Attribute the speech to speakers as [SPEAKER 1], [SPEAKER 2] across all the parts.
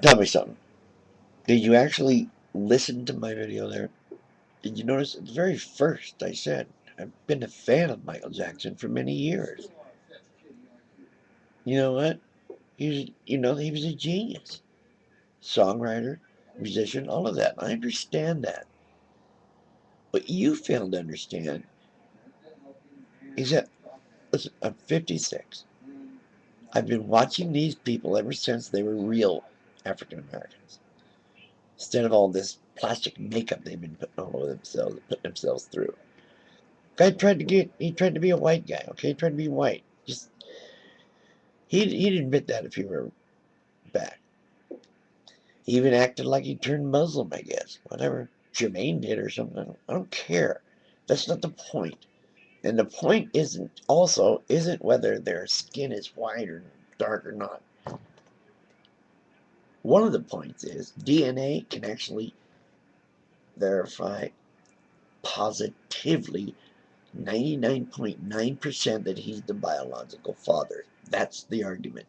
[SPEAKER 1] Tell me something. Did you actually listen to my video there? Did you notice at the very first I said I've been a fan of Michael Jackson for many years? You know what? He was a genius. Songwriter, musician, all of that. I understand that. What you fail to understand is that, listen, I'm 56. I've been watching these people ever since they were real African Americans. Instead of all this plastic makeup they've been putting all over themselves, putting themselves through. He tried to be a white guy, okay? He tried to be white. He'd admit that if he were back. He even acted like he turned Muslim, I guess. Whatever Jermaine did or something. I don't care. That's not the point. And the point isn't whether their skin is white or dark or not. One of the points is DNA can actually verify positively 99.9% that he's the biological father. That's the argument.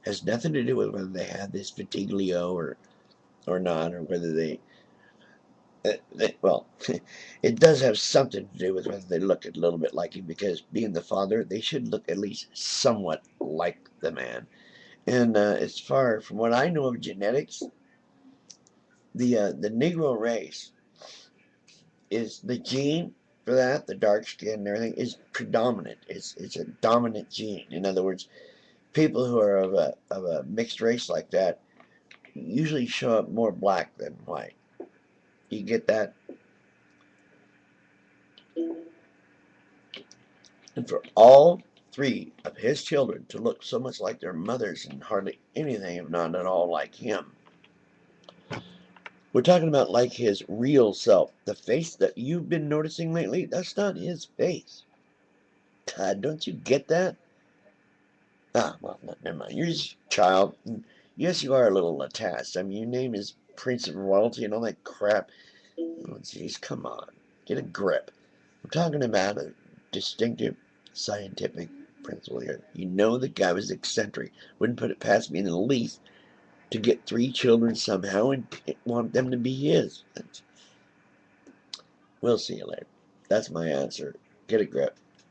[SPEAKER 1] Has nothing to do with whether they have this Vitiligo or not, or whether well, it does have something to do with whether they look a little bit like him, because being the father, they should look at least somewhat like the man. And as far from what I know of genetics, the Negro race is the gene for that, the dark skin and everything is predominant. It's a dominant gene. In other words, people who are of a mixed race like that usually show up more black than white. You get that? And for all three of his children to look so much like their mothers and hardly anything, if not at all, like him. We're talking about like his real self. The face that you've been noticing lately, that's not his face. God, don't you get that? Ah, well, never mind. You're just a child. Yes, you are a little attached. I mean, your name is Prince of Royalty and all that crap. Oh, jeez, come on. Get a grip. I'm talking about a distinctive scientific principle here. You know the guy was eccentric. Wouldn't put it past me in the least to get three children somehow and want them to be his. We'll see you later. That's my answer. Get a grip.